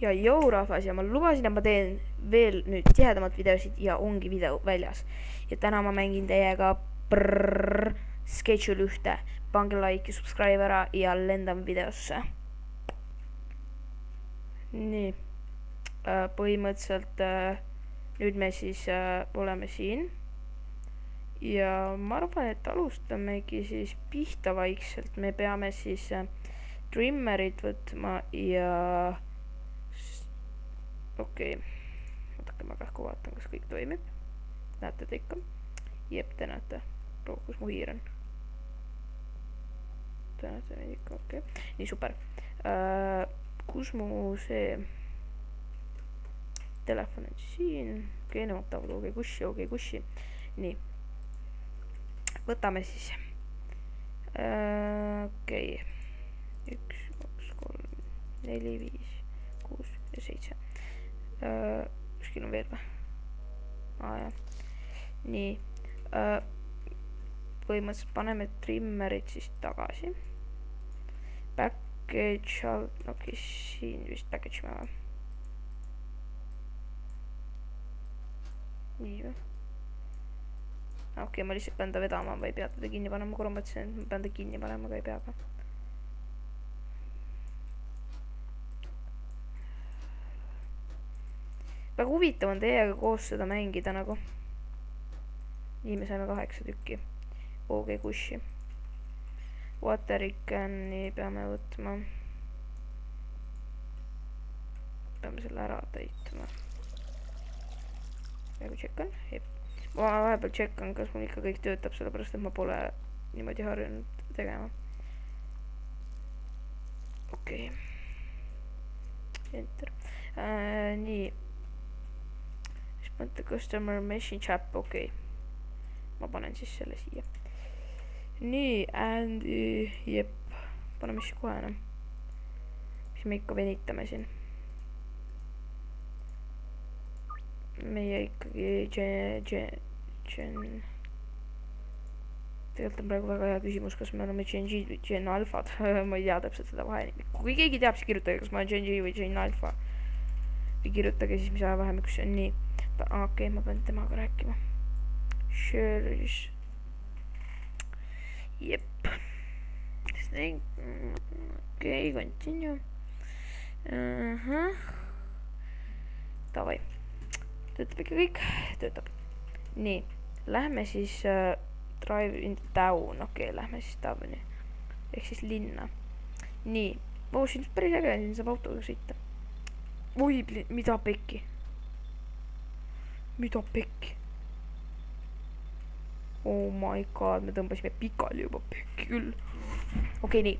Ja jõu rahvas ja ma lubasin, et ma teen veel nüüd tihedamat videosid ja ongi video väljas. Ja täna ma mängin teiega Schedule 1. Pange like ja subscribe ära ja lendan videosse. Nii, põhimõtteliselt nüüd me siis oleme siin. Ja ma arvan, et alustamegi siis pihta vaikselt. Me peame siis trimmerid võtma ja okei, ootake, ma kähku vaatan, kas kõik toimib. Näete te ikka? Jep, te näete. Kus mu hiir on? Te näete neid ikka, okei. Nii, super. Kus mu see telefon on siin? Okei, nemad tahavad okei kussi. Nii. Võtame siis. Okei. 1, 2, 3, 4, 5, 6 ja 7. Kuskil on veel või? Jah. Nii. Põhimõtteliselt paneme trimmerid siis tagasi. Package alt, okei, siin vist package me või? Nii või? Okei, ma lihtsalt pean ta vedama, ma ei pea teda kinni panema, korra mõtlesin, et ma pean ta kinni panema, aga ei pea ka. Väga huvitav on teiega koos seda mängida nagu. Nii me saime 8 tükki. OG kushi. Watericani peame võtma. Peame selle ära täitma. Nagu tšekkan. Ma vahepeal tšekkan, kas mul ikka kõik töötab, sellepärast et ma pole niimoodi harjunud tegema. Okei. Enter. Nii. Siis mõtte customer message app, okei. Ma panen siis selle siia. Nii, and jep. Paneme siis kohe enam. Mis me ikka venitame siin. Meie ikkagi tegelikult on praegu väga hea küsimus, kas me oleme Gen Alphad. Ma ei tea täpselt seda vahenimi. Kui keegi teab, siis kirjutage, kas ma olen Gen G või Gen Alpha. Või kirjutage siis, mis ajavahemikus see on. Nii. Okei, ma pean temaga rääkima. Shares. Jep. Okei, continue. Davai. Töötab ikka kõik? Töötab. Nii. Lähme siis drive in town. Okei, lähme siis towni. Ehk siis linna. Nii. Siin päris äge, siin saab autoga sõita. Oi, mida pekki? Mida pekki? Oh my god, me tõmbasime pikali juba pekki küll. Okei, nii.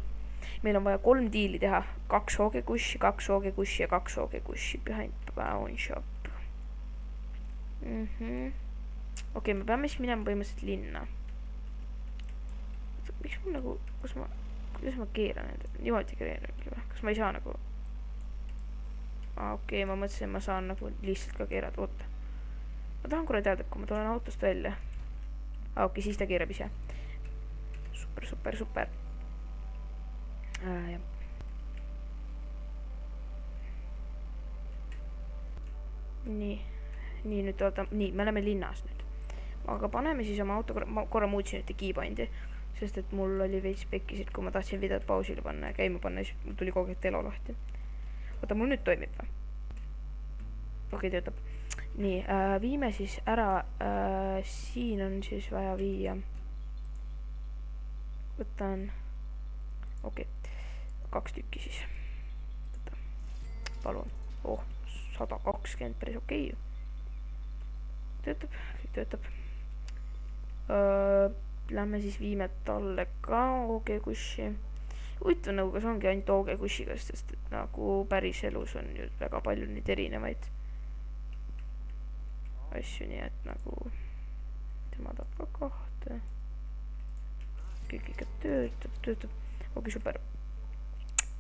Meil on vaja 3 diili teha. 2 OG kushi, 2 OG kushi ja 2 OG kushi behind pawn shop. Okei, me peame siis minema põhimõtteliselt linna. Miks mul nagu, kuidas ma keeran need? Niimoodi keerangi või? Kas ma ei saa nagu? Okei, ma mõtlesin, ma saan nagu lihtsalt ka keerada. Oota. Ma tahan korra teada, kui ma tulen autost välja. Okei, siis ta keerab ise. Super. Jah. Nii, nüüd oota. Nii, me oleme linnas nüüd. Aga paneme siis oma auto, ma korra muutsin nüüd keybondi, sest et mul oli veits pekkisid, kui ma tahtsin videot pausile panna ja käima panna, siis mul tuli kogu aeg telo lahti. Oota, mul nüüd toimib või? Okei, töötab. Nii, viime siis ära, siin on siis vaja viia. Võtan, okei, 2 tükki siis. Võta, palun. 120, päris okei. Töötab, kõik töötab. Lähme siis viime talle ka OG kushi. Huvitav nagu, kas ongi ainult OG kushiga, sest et nagu päris elus on ju väga palju neid erinevaid asju, nii et nagu tema tahab ka 2. Kõik ikka töötab. Okei, super.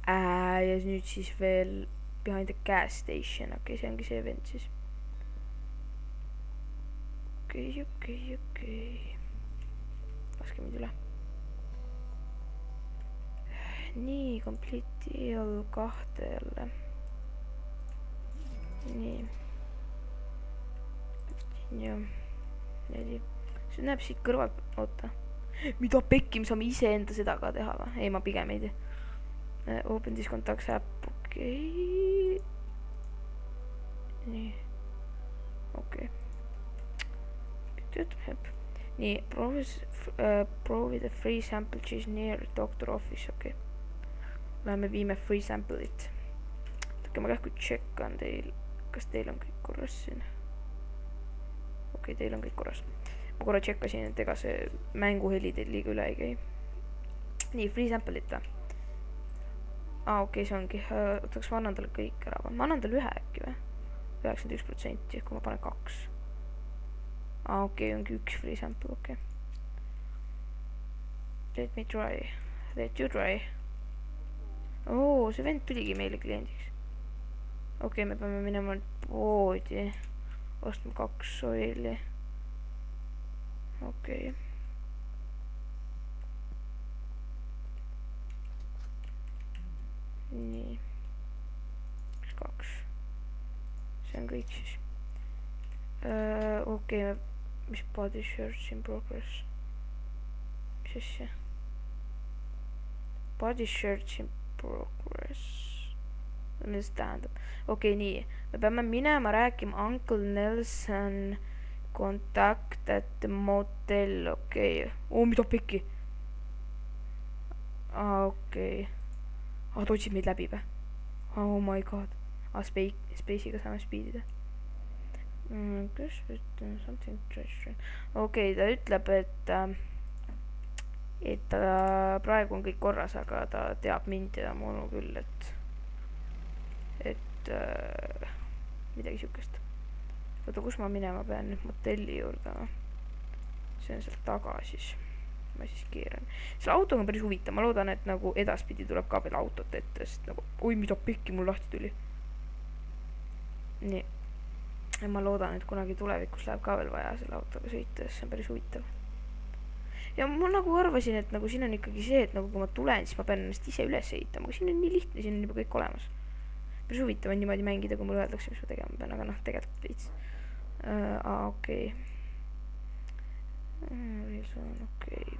Ja nüüd siis veel behind the gas station. Okei, see ongi see event siis. Okei. Laske mind üle. Nii, complete deal 2 jälle. nii. ja 4. see näeb siit kõrvalt, oota. mida pekki, me saame iseenda seda ka teha või? ei, ma pigem ei tee. Open this contacts app, okei. nii. okei. töötab, jep. nii, proovi the free sample cheese near doctor office, okei. Läheme viime free sample'it. ma kähku tšekkan teil, kas teil on kõik korras siin. okei, teil on kõik korras. ma korra tšekkasin, et ega see mänguheli teil liiga üle ei käi. nii, free sample'it või? okei, see ongi. ootaks, ma annan talle kõik ära või? ma annan talle 1 äkki või? 91%, kui ma panen 2. okei, ongi 1 free sample, okei. Let me try. Let you try. see vend tuligi meile kliendiks. okei, me peame minema poodi. ostma 2 soili. okei. nii. 2. see on kõik siis. okei, mis body shirts in progress? mis asja? Body shirts in progress. mis see tähendab? okei, nii. me peame minema rääkima Uncle Nelson contact at the motel, okei. mida pekki? okei. ta otsib meid läbi või? oh my god. Space'iga saame speedida. kas ütleb something treasure? okei, ta ütleb, et ta praegu on kõik korras, aga ta teab mind ja mu küll, et midagi siukest. oota, kus ma minema pean nüüd motelli juurde? see on sealt taga siis. ma siis keeran. selle autoga on päris huvitav, ma loodan, et nagu edaspidi tuleb ka veel autot ette, sest nagu oi, mida pekki mul lahti tuli. nii. ja ma loodan, et kunagi tulevikus läheb ka veel vaja selle autoga sõita, sest see on päris huvitav. ja ma nagu arvasin, et nagu siin on ikkagi see, et nagu kui ma tulen, siis ma pean ennast ise üles ehitama, aga siin on nii lihtne, siin on juba kõik olemas. päris huvitav on niimoodi mängida, kui mulle öeldakse, mis ma tegema pean, aga noh, tegelikult veits. okei. okei.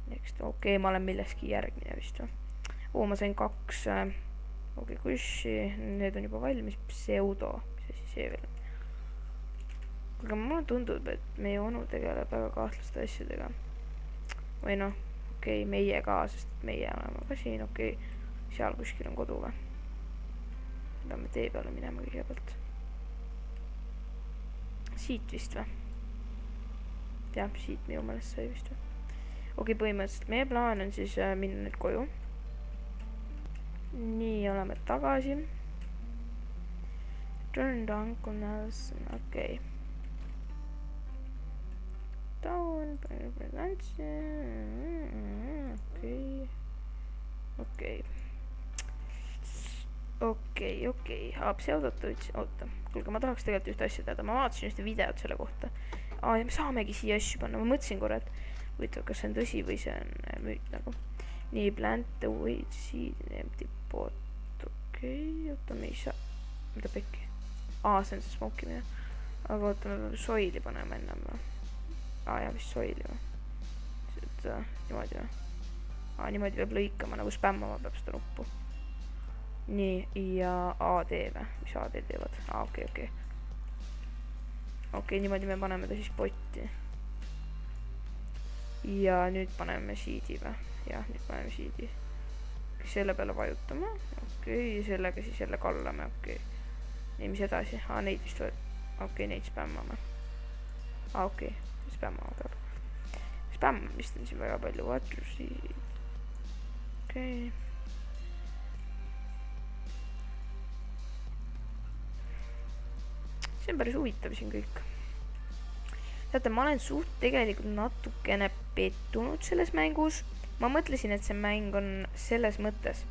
Next, okei, ma olen milleski järgmine vist või? ma sain 2 okei, kushi, need on juba valmis, pseudo, mis asi see veel on? aga mulle tundub, et meie onu tegeleb väga kahtlaste asjadega. või noh, okei, meie ka, sest meie oleme ka siin, okei, seal kuskil on kodu või? peame tee peale minema kõigepealt. siit vist või? jah, siit minu meelest sai vist või? okei, põhimõtteliselt meie plaan on siis minna nüüd koju. nii, oleme tagasi. Turn to Uncle Nelson, okei. Down, okei. Pseudot võtsin, oota. kuulge, ma tahaks tegelikult ühte asja teada. ma vaatasin ühte videot selle kohta. ja me saamegi siia asju panna. ma mõtlesin korra, et huvitav, kas see on tõsi või see on müüt nagu. nii, plant the weight seed in empty pot. okei, oota, me ei saa. mida pekki? see on see smokimine. aga oota, me peame soili panema ennem või? jah, vist soili või? niimoodi või? niimoodi peab lõikama, nagu spämmama peab seda nuppu. nii, ja AD või? mis AD teevad? okei. okei, niimoodi me paneme ta siis potti. ja nüüd paneme siidi või? jah, nüüd paneme siidi. selle peale vajutame. okei, sellega siis jälle kallame, okei. nii, mis edasi? neid vist võet-. okei, neid spämmame. okei, spämmama peab. spämmamist on siin väga palju. okei. see on päris huvitav siin kõik. teate, ma olen suht tegelikult natukene pettunud selles mängus. ma mõtlesin, et see mäng on selles mõttes.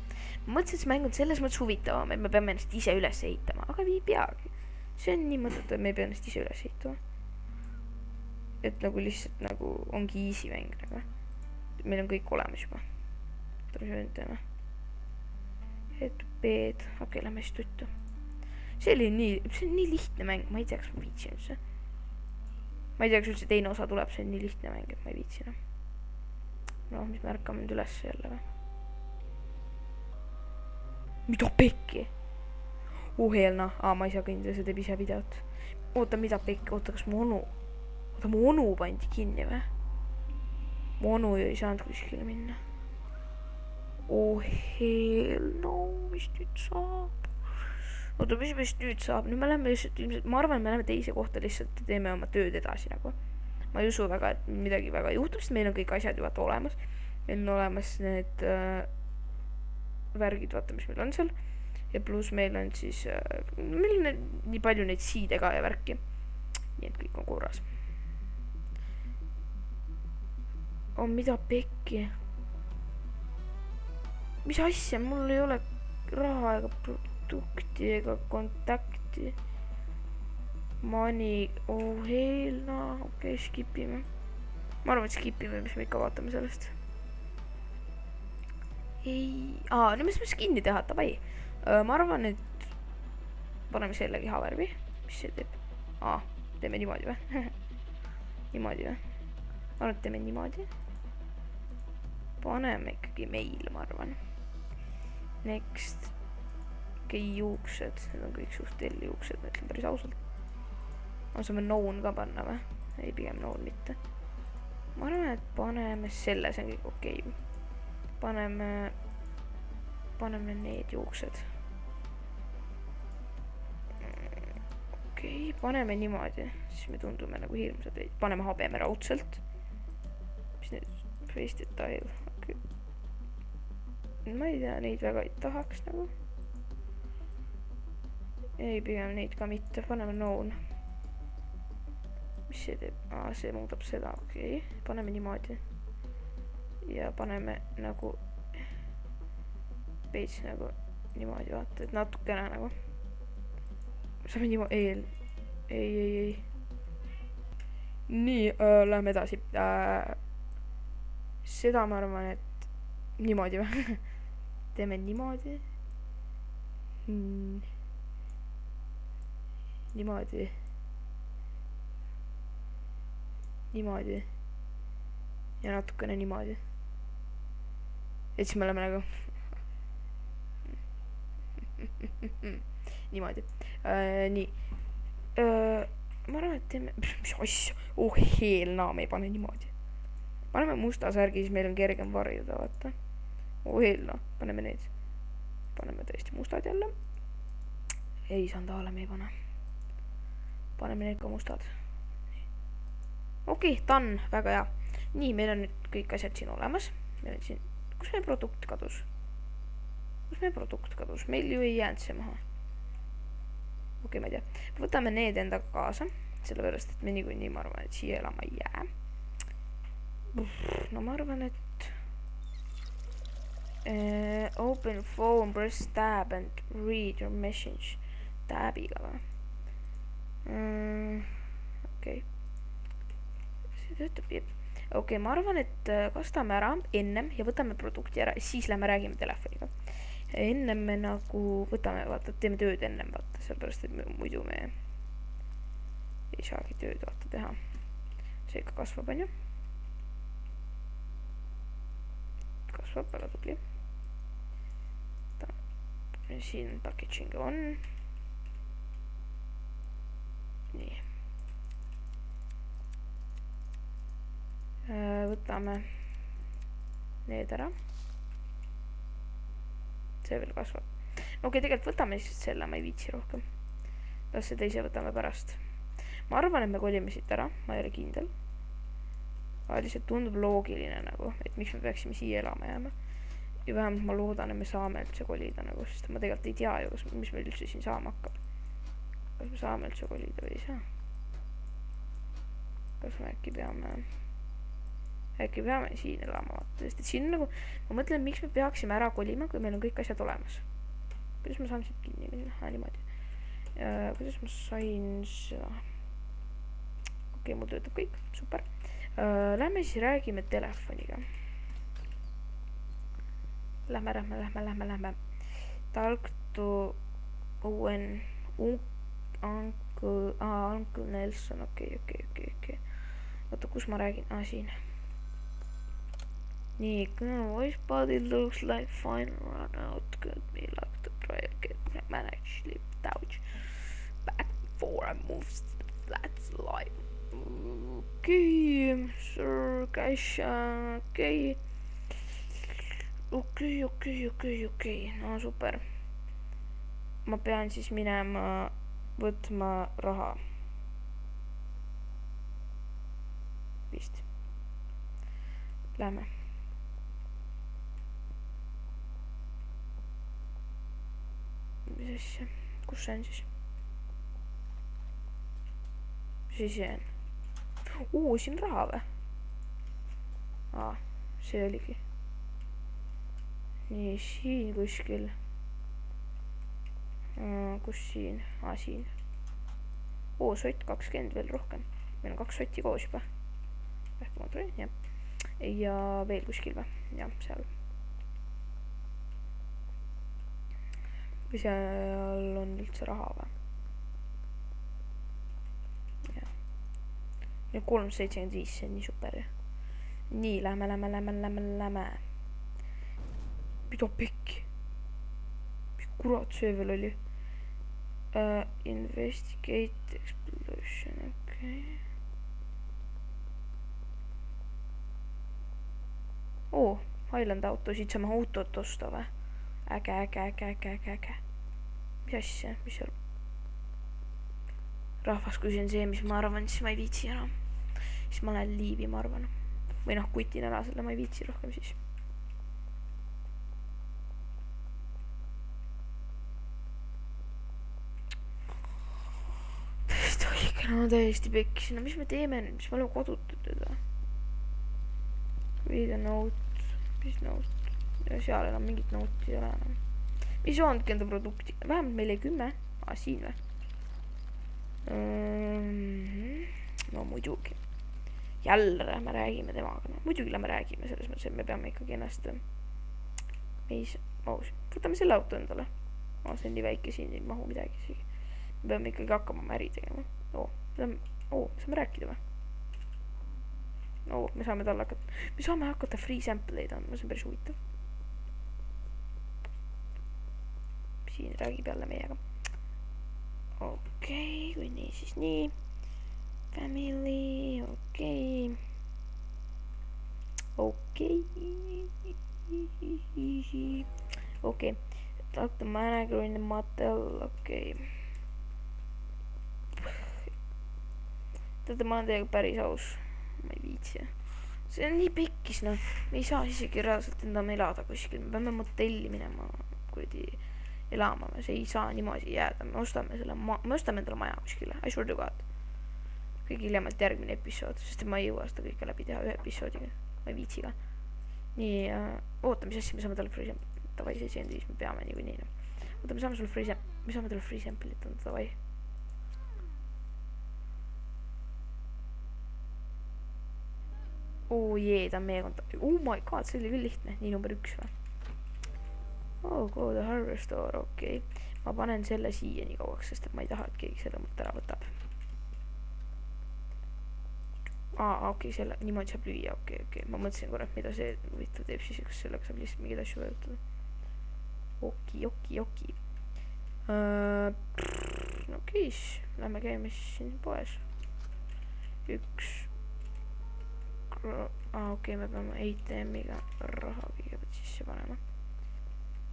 ma mõtlesin, et see mäng on selles mõttes huvitavam, et me peame ennast ise üles ehitama, aga ei peagi. see on nii mõttetu, et me ei pea ennast ise üles ehitama. et nagu lihtsalt nagu ongi easy mäng nagu. meil on kõik olemas juba. teeme. et B-d, okei, lähme siis tuttu. see on nii lihtne mäng, ma ei tea, kas ma viitsin üldse. Ma ei tea, kas üldse teine osa tuleb, see on nii lihtne mäng, et ma ei viitsi. No, mis me ärkame nüüd üles jälle või? Mida pekki? Helna. Ma ei saa kõndida, see teeb ise videot. Oota, mida pekki? Oota, kas mu onu... Oota, mu onu pandi kinni või? Mu onu ei saanud kuskile minna. Helna, mis nüüd saab? Oota, mis nüüd saab? Nüüd me läheme lihtsalt ilmselt... Ma arvan, me läheme teise kohta lihtsalt ja teeme oma tööd edasi nagu. Ma ei usu väga, et midagi väga juhtub, sest meil on kõik asjad juba olemas. Meil on olemas need värgid, vaata, mis meil on seal. Ja pluss meil on siis... meil on nii palju neid siidega ja värki. Nii et kõik on korras. Mida pekki? Mis asja? Mul ei ole raha ega produkti ega kontakti. Money, Helna, okei, skipime. Ma arvan, et skipime, mis me ikka vaatame sellest. No me saame skinni teha, tavai. Ma arvan, et paneme selle kehavärvi. Mis see teeb? Teeme niimoodi või? Niimoodi või? Ma arvan, et teeme niimoodi. Paneme ikkagi meil, ma arvan. Next. Juuksed. Need on kõik suht juuksed, ma ütlen päris ausalt. Saame known ka panna või? Ei, pigem known mitte. Ma arvan, et paneme selle, see on kõik okei. Paneme need juuksed. Okei, paneme niimoodi. Siis me tundume nagu hirmsad. Paneme habeme raudselt. Mis need? Face detail. Okay. Ma ei tea, neid väga ei tahaks nagu. Ei, pigem neid ka mitte. Paneme known. Mis see teeb? See muudab seda, okei. Paneme niimoodi. Ja paneme nagu veits nagu niimoodi, vaata, et natukene nagu. Saame niimoodi, ei. Nii, lähme edasi. Seda ma arvan, et niimoodi või? Teeme niimoodi. Niimoodi. Niimoodi. Ja natukene niimoodi. Et siis me oleme nagu niimoodi. Nii. Ma arvan, et teeme... Mis asja? Helna, me ei pane niimoodi. Paneme musta särgi, siis meil on kergem varjuda, vaata. Helna, paneme need. Paneme tõesti mustad jälle. Ei, sandaale me ei pane. Paneme need ka mustad. Okei, done, väga hea. Nii, meil on nüüd kõik asjad siin olemas. Meil on siin... Kus meil produkt kadus? Meil ju ei jäänud see maha. Okei, ma ei tea. Võtame need endaga kaasa. Sellepärast, et me niikuinii, ma arvan, et siia elama ei jää. No ma arvan, et... open phone, press tab and read your message. Tabiga või? Okei. See töötab, jep. Okei, ma arvan, et kastame ära ennem ja võtame produkti ära, siis lähme räägime telefoniga. Ennem me nagu võtame, vaata, teeme tööd ennem, vaata, sellepärast, et muidu me ei saagi tööd, vaata, teha. See ikka kasvab, on ju? Kasvab, väga tubli. Siin packaging on. Nii. Võtame need ära. See veel kasvab. Okei, tegelikult võtame siis selle, ma ei viitsi rohkem. Las see teise võtame pärast. Ma arvan, et me kolime siit ära, ma ei ole kindel. Lihtsalt tundub loogiline nagu, et miks me peaksime siia elama jääma. Ja vähemalt ma loodan, et me saame üldse kolida nagu, sest ma tegelikult ei tea ju, mis meil üldse siin saama hakkab. Kas me saame üldse kolida või ei saa? Kas me äkki peame siin elama, vaata, sest et siin nagu, ma mõtlen, miks me peaksime ära kolima, kui meil on kõik asjad olemas. Kuidas ma saan siit kinni minna? Niimoodi. Kuidas ma sain seda? Okei, mul töötab kõik, super. Lähme siis räägime telefoniga. Lähme. Talk to Owen Uncle Nelson, okei. Oota, kus ma räägin? Siin. Nii, voice body looks like fine run out, could be like the trail get managed slip touch back before I move flat slide. Okei, sir, cash, okei, no super. Ma pean siis minema võtma raha. Vist. Lähme. Mis asja? Kus see on siis? Siis jään. Siin raha või? See oligi. Nii, siin kuskil. Kus siin? Siin. Sott 20 veel rohkem. Meil on 2 sotti koos juba. Ehk ma tulin, jah. Ja veel kuskil või? Jah, seal. Või seal on üldse raha või? Jah. Ja 375, see on nii super. Nii, lähme. Mida pekki? Mis kurat see veel oli? Investigate explosion, okei. Highland auto, siit saame autot osta või? Äge. Mis asja? Mis seal? Rahvas, kui see on see, mis ma arvan, siis ma ei viitsi enam. Siis ma lähen liivi, ma arvan. Või kutin ära selle, ma ei viitsi rohkem siis. Täiesti pekkis. No mis me teeme nüüd? Mis me oleme kodutud teda? Read a note. Mis note? Ja seal enam mingit nooti ei ole enam. Mis ongi enda produkti? Vähemalt meil ei 10. Siin või? No muidugi. Jälle lähme räägime temaga. Muidugi lähme räägime selles mõttes, et me peame ikkagi ennast võtame selle auto endale. See on nii väike, siin ei mahu midagi. Me peame ikkagi hakkama oma äri tegema. Me saame rääkida või? Me saame talle hakata. Me saame hakata free sample'id andma, see on päris huvitav. Siin räägib jälle meiega. Okei, kui nii, siis nii. Family, okei. Talk the manager in the motel, okei. Tähendab, ma olen teiega päris aus. Ma ei viitsi. See on nii pekkis, Me ei saa isegi reaalselt endama elada kuskil. Me peame motelli minema elama. See ei saa niimoodi jääda. Me ostame endale maja kuskile. I swear to God. Kõige hiljemalt järgmine episood, sest ma ei jõua seda kõike läbi teha ühe episoodiga. Ma ei viitsi ka. Nii, mis asja, me saame talle free sample. Tavai, 75, me peame nii. Oota, me saame talle free sample'it anda, tavai. Ta on meie kontakti. Oh my god, see oli küll lihtne. Nii number 1 või? Go the hardware store, okei. Ma panen selle siia nii kauaks, sest et ma ei taha, et keegi selle mult ära võtab. Okei, selle niimoodi saab lüüa, okei. Ma mõtlesin korra, mida see huvitav teeb siis, kas sellega saab lihtsalt mingeid asju võjutada. Okei. Okei, siis lähme käime siin poes. 1. Okei, me peame ATM-iga raha kõigepealt sisse panema.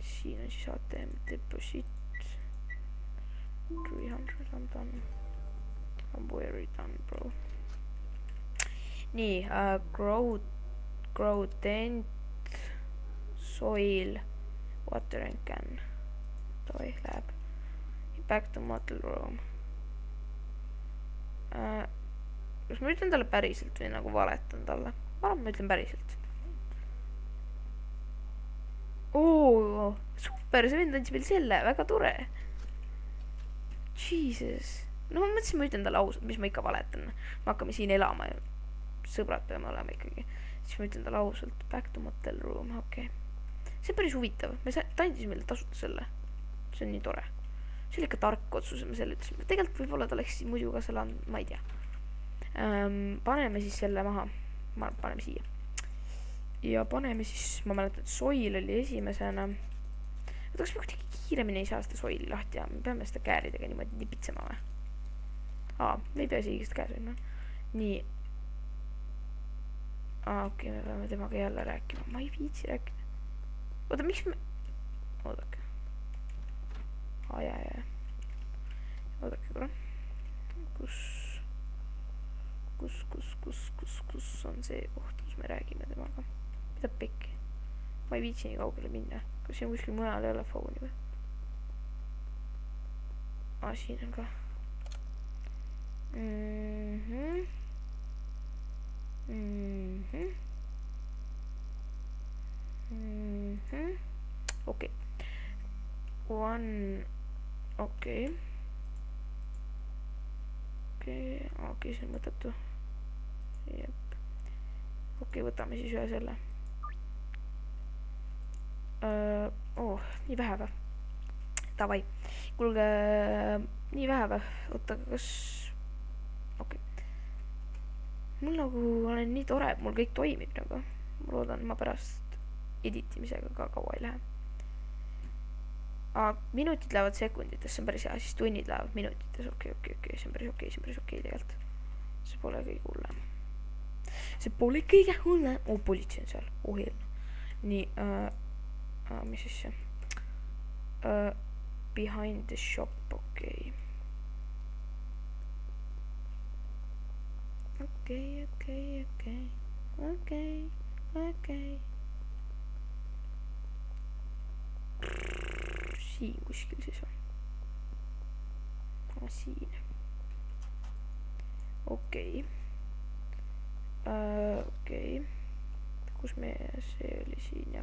Siin on siis ATM deposit 300 on done. I'm very done, bro. Nii, grow tent, soil, water and can. Toi läheb. Back to model room. Kas ma ütlen talle päriselt või nagu valetan talle? Ma arvan, ma ütlen päriselt. Super, see vend andis meil selle, väga tore. Jesus. No ma mõtlesin, ma ütlen talle ausalt, mis ma ikka valetan. Me hakkame siin elama ja sõbrad peame olema ikkagi. Siis ma ütlen talle ausalt, back to motel room, okei. See on päris huvitav. Ta andis meile tasuta selle. See on nii tore. see oli ikka tark otsus, ma selle ütlesin. Tegelikult võib-olla ta oleks muidu ka seal andnud, ma ei tea. Paneme siis selle maha. Paneme siia. Ja paneme siis, ma mäletan, et soil oli esimesena. Kas me kuidagi kiiremini ei saa seda soili lahti ja me peame seda kääridega niimoodi nipitsema või? Me ei pea siia seda käes võima. Nii. Okei, me peame temaga jälle rääkima. Ma ei viitsi rääkida. Oota, miks me... Oodake. Jaa. Oodake korra. Kus on see koht, kus me räägime temaga? Mida pekki? Ma ei viitsi nii kaugele minna. Kas siin kuskil mujal ei ole fooni või? Siin on ka. Okei. Okei, see on mõttetu. Jep. Okei, võtame siis ühe selle. Nii vähe või? Tavai. Kuulge, nii vähe või? Oota, kas... Okei. Mul nagu olen nii tore, et mul kõik toimib nagu. Ma loodan, ma pärast editimisega ka kaua ei lähe. Minutid lähevad sekundites, see on päris hea, siis tunnid lähevad minutites. Okei, see on päris okei tegelikult. See pole kõige hullem. Politsei on seal, hirm. Nii, mis siis see? Behind the shop, okei. Siin kuskil siis on. Siin. Okei. Kus me see oli siin ja...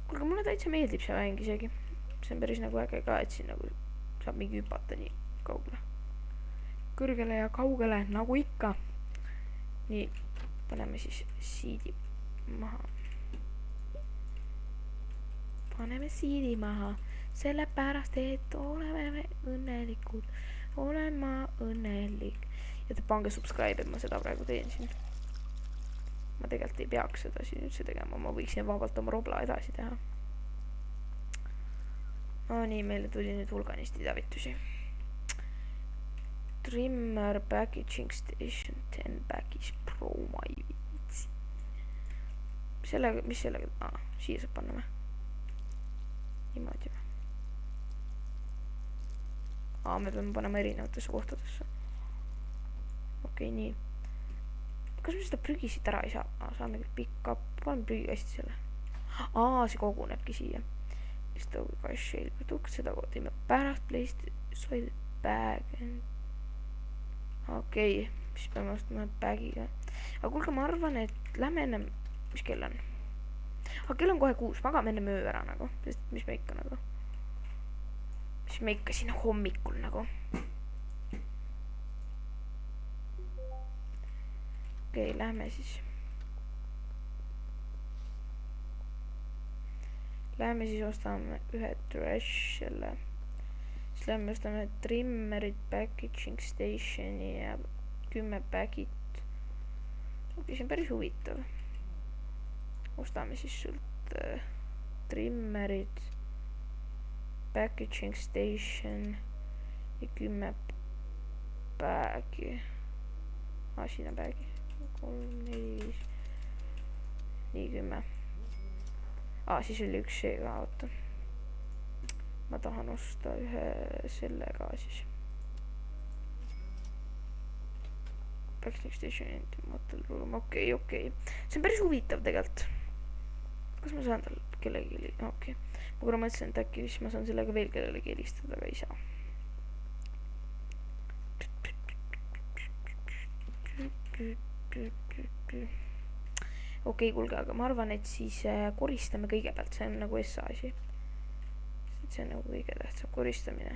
Kuulge, mulle täitsa meeldib see mäng isegi. See on päris nagu äge ka, et siin nagu saab mingi hüpata nii kaugele. Kõrgele ja kaugele, nagu ikka. Nii, paneme siis siidi maha. Paneme siidi maha, sellepärast, et oleme õnnelikud. Olen ma õnnelik. Ja te pange subscribe, et ma seda praegu teen siin. Ma tegelikult ei peaks seda siin üldse tegema, ma võiksin vabalt oma robla edasi teha. Nii, meile tuli nüüd hulganisti teavitusi. Trimmer packaging station 10 baggies pro, ma ei viitsi. Mis sellega? Siia saab panna või? Niimoodi või? Me peame panema erinevatesse kohtadesse. Okei, nii. Kas me seda prügi siit ära ei saa? Saame küll pick up. Paneme prügikasti selle. See kogunebki siia. Seda teeme pärast pleist. Soil bag. Okei, siis peame ostma bagiga. Aga kuulge, ma arvan, et lähme ennem... Mis kell on? Kell on kohe 6. Magame enne öö ära nagu. Sest mis me ikka nagu... Mis me ikka siin hommikul nagu... Okei, lähme siis. Lähme siis ostame ühe trash selle. Siis lähme ostame trimmerid, packaging stationi ja 10 bagit. Okei, see on päris huvitav. Ostame siis sult trimmerid, packaging station ja 10 bagi. Siin on bagi. 3, 4, 5. Nii 10. Siis oli üks see ka, oota. Ma tahan osta ühe selle ka siis. Packaging station, model room, okei. See on päris huvitav tegelikult. Kas ma saan tal kellegi... Okei. Ma korra mõtlesin, et äkki siis ma saan sellega veel kellelegi helistada, aga ei saa. Okei, kuulge, aga ma arvan, et siis koristame kõigepealt, see on nagu SA asi. See on nagu kõige tähtsam, koristamine.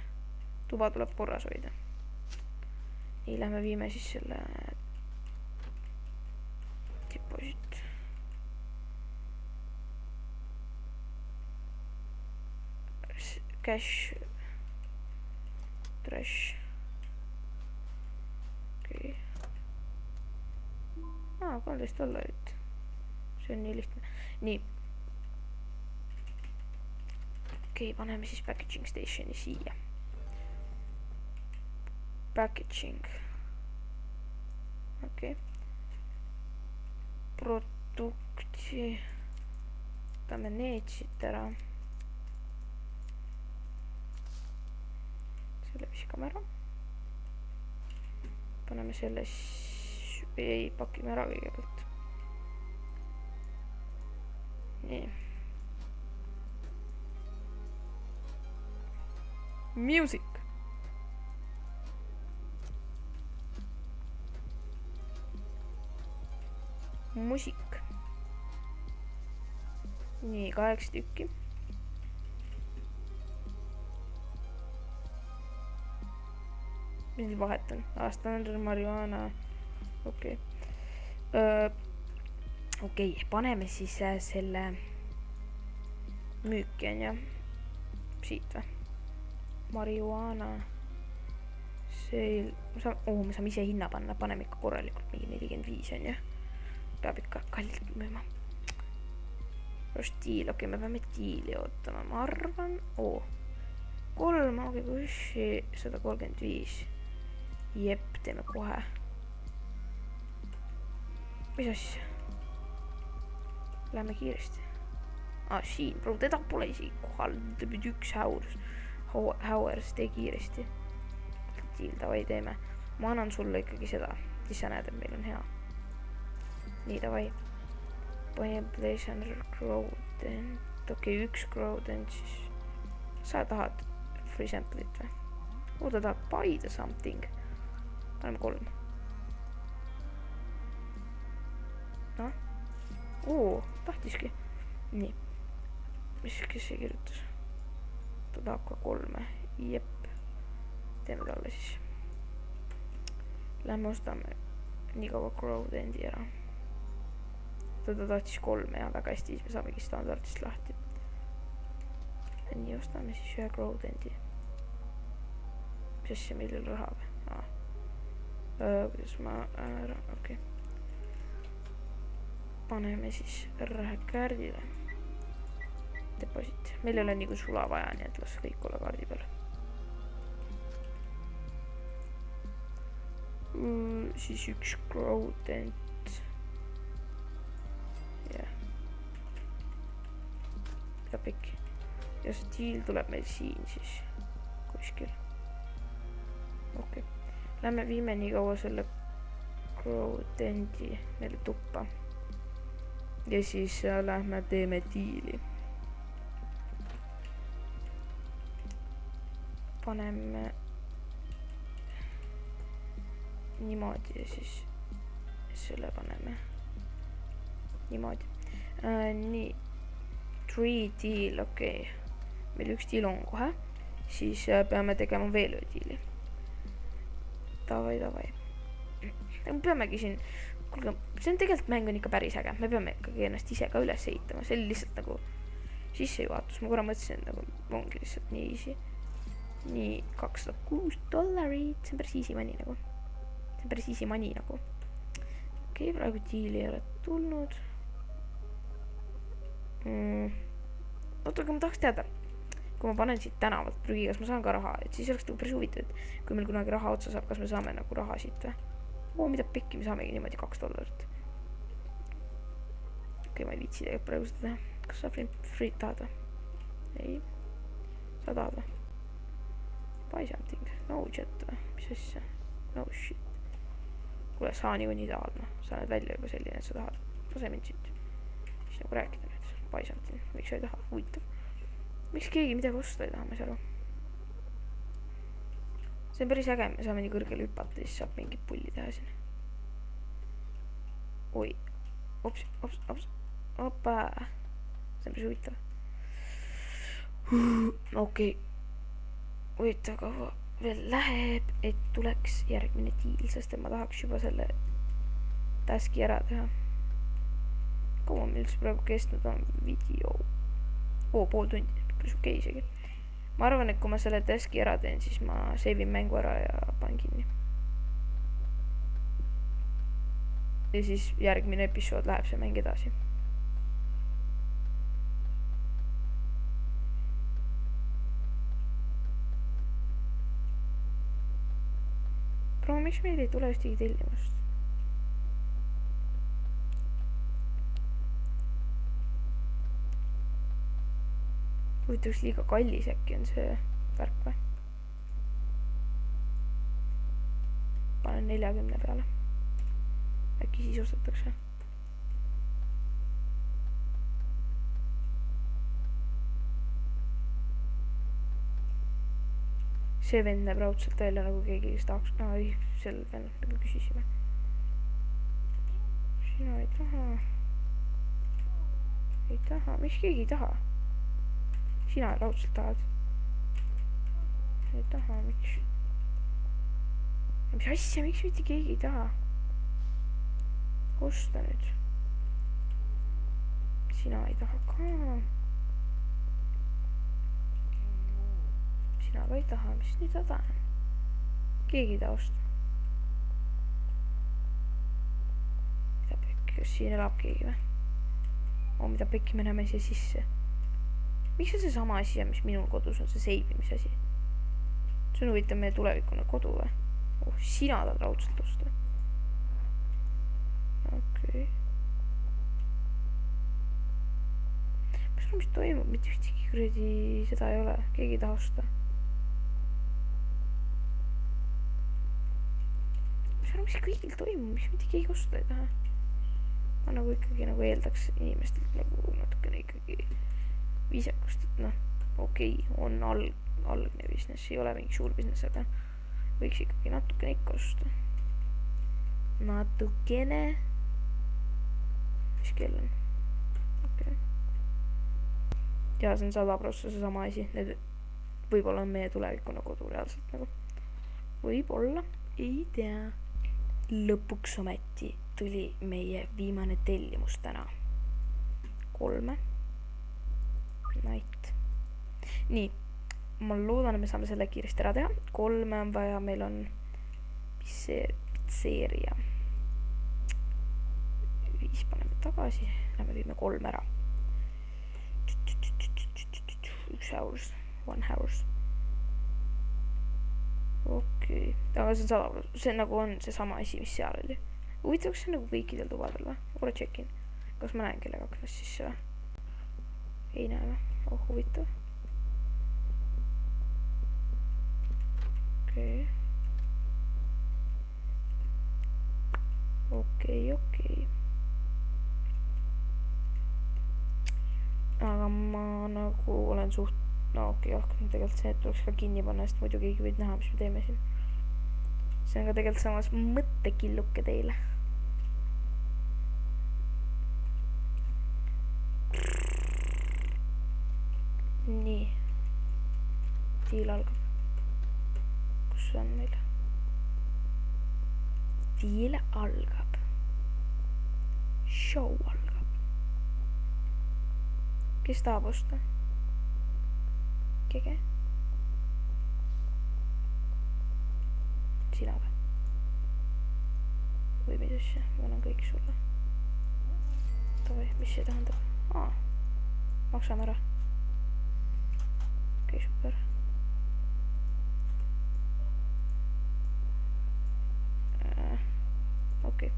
Tuba tuleb korras hoida. Nii, lähme viime siis selle deposit. Cash Trash. Okei. 13 dollarit. See on nii lihtne. Nii. Okei, paneme siis packaging stationi siia. Packaging. Okei. Produkti. Võtame need siit ära. Selle viskame ära. Paneme selle ei, pakime ära kõigepealt. Nii. Music. Musik. Nii, 8 tükki. Mis vahet on? Standard marijuana. Okei. Okei, paneme siis selle müüki on ja siit või? Marijuana. See me saame ise hinna panna, paneme ikka korralikult mingi 45 on ja peab ikka kallilt müüma. Stiil, okei, me peame diili ootama, ma arvan, 3 Ogegushi 135. Jep, teeme kohe. Mis asja? Läheme kiiresti. Siin, bro, teda pole isegi kohal, teeb üks hours, tee kiiresti. Diil, davai, teeme. Ma annan sulle ikkagi seda, siis sa näed, et meil on hea. Nii, davai. Panen place under crowdent. Okei, üks crowdent siis. Sa tahad free sample'it või? Ta tahab buy the something. Paneme 3. Tahtiski. Nii. Kes see kirjutas? Ta tahab ka 3. Jep. Teeme talle siis. Lähme ostame nii kaua crowdendi ära. Ta tahtis 3 ja väga hästi, siis me saamegi standardist lahti. Nii, ostame siis ühe crowdendi. Mis asja, millel raha või? Kuidas ma ära, okei. Paneme siis raha kaardile. Deposit. Meil ei ole nagu sula vaja, nii et las kõik olla kaardi peal. Siis üks crowdent. Jah. Ja pikk. Ja see deal tuleb meil siin siis kuskil. Okei. Lähme viime nii kaua selle crowdendi meile tuppa. Ja siis lähme teeme diili. Paneme niimoodi ja siis selle paneme niimoodi. Nii. 3 deal, okei. Meil üks deal on kohe. Siis peame tegema veel ühe deali. Davai. Me peamegi siin, kuulge, see on tegelikult mäng on ikka päris äge. Me peame ikkagi ennast ise ka üles ehitama. See oli lihtsalt nagu sissejuhatus. Ma korra mõtlesin, nagu ongi lihtsalt nii easy. Nii, $206. See on päris easy money nagu. See on päris easy money nagu. Okei, praegu diili ei ole tulnud. Oota, aga ma tahaks teada. Kui ma panen siit tänavalt prügi, kas ma saan ka raha, et siis oleks nagu päris huvitav, et kui meil kunagi raha otsa saab, kas me saame nagu raha siit või? Mida pikki, me saamegi niimoodi $2. Okei, ma ei viitsi tegelikult praegu seda teha. Kas sa free tahad või? Ei. Sa tahad või? Buy something. No jet või? Mis asja? No shit. Kuule, sa nii tahad, noh. Sa oled välja juba selline, et sa tahad. Lase mind siit. Siis nagu rääkida nüüd. Buy something. Miks sa ei taha? Huvitav. Miks keegi midagi osta ei taha, ma ei saa aru. See on päris äge, me saame nii kõrgele hüpata, siis saab mingit pulli teha siin. Oi. Ops. Opa. See on päris huvitav. Okei. Huvitav kaua veel läheb, et tuleks järgmine diil, sest ma tahaks juba selle taski ära teha. Kaua meil üldse praegu kestnud on video? Pool tundi. Päris okei isegi. ma arvan, et kui ma selle task'i ära teen, siis ma save in mängu ära ja panen kinni. Ja siis järgmine episood läheb see mäng edasi. Bro, miks meil ei tule ühtegi tellimust? Huvitavaks liiga kallis äkki on see värk või? Panen 40 peale. Äkki siis ostetakse. See vend näeb raudselt välja nagu keegi, kes tahaks... ei, sel vend nagu küsisime. Sina ei taha. Ei taha. Miks keegi ei taha? Sina raudselt tahad. Ei taha, miks? Mis asja, miks mitte keegi ei taha? Osta nüüd. Sina ei taha ka. Sina ka ei taha, mis nüüd häda on? Keegi ei taha osta. Mida pekki, kas siin elab keegi või? Mida pekki, me näeme siia sisse. Miks on see sama asi, mis minul kodus on, see seibimise asi? See on huvitav meie tulevikune kodu või? Sina tahad raudselt osta. Okei. Mis toimub? Mitte ühtegi kuradi seda ei ole. Keegi ei taha osta. Mis kõigil toimub? Miks mitte keegi osta ei taha? Ma nagu ikkagi nagu eeldaks inimestelt nagu natukene ikkagi viisakust, et noh, okei, on algne business, ei ole mingi suur business, aga võiks ikkagi natukene ikka osta. Natukene. Mis kell on? Okei. Ja see on 100% see sama asi. Need võib-olla on meie tulevikuna kodu reaalselt nagu. Võib-olla, ei tea. Lõpuks ometi tuli meie viimane tellimus täna. 3. Night. Nii, ma loodan, et me saame selle kiiresti ära teha. 3 on vaja, meil on pizzeria. 5 paneme tagasi, lähme viime 3 ära. 1 hours, 1 hours. Okei, aga see on 100%, see nagu on see sama asi, mis seal oli. Huvitav, kas see on nagu kõikidel tubadel või? Korra tšekin. Kas ma näen kellega aknas sisse või? Ei näe või? Huvitav. Okei. Aga ma nagu olen suht... tegelikult see, et tuleks ka kinni panna, sest muidu keegi võib näha, mis me teeme siin. See on ka tegelikult samas mõttekilluke teile. Nii. Deal algab. Kus see on meil? Deal algab. Show algab. Kes tahab osta? Kege? Sina või? Või mis asja? Ma annan kõik sulle. Tavai, mis see tähendab? Maksame ära. Okei, super. Okei.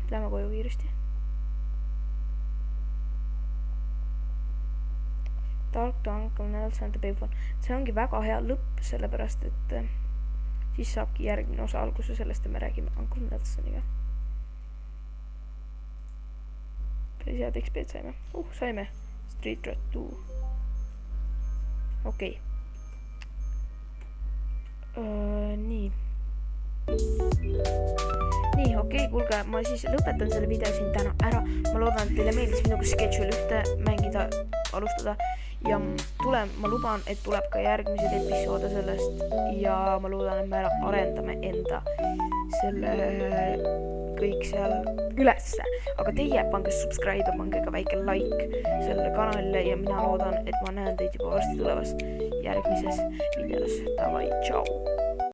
Lähme koju kiiresti. Dark to Uncle Nelson the Payphone. See ongi väga hea lõpp, sellepärast et siis saabki järgmine osa alguse sellest, et me räägime Uncle Nelsoniga. Päris head XP-d saime. Saime. Street Rat 2. Okei. Nii. Nii, okei, kuulge, ma siis lõpetan selle video siin täna ära. Ma loodan, et teile meeldis minuga Schedule 1 mängida, alustada. Ja ma luban, et tuleb ka järgmised episoode sellest. Ja ma loodan, et me arendame enda selle kõik seal ülesse, aga teie pange subscribe ja pange ka väike like sellele kanalile ja mina loodan, et ma näen teid juba varsti tulevas järgmises videos. Davai, tšau!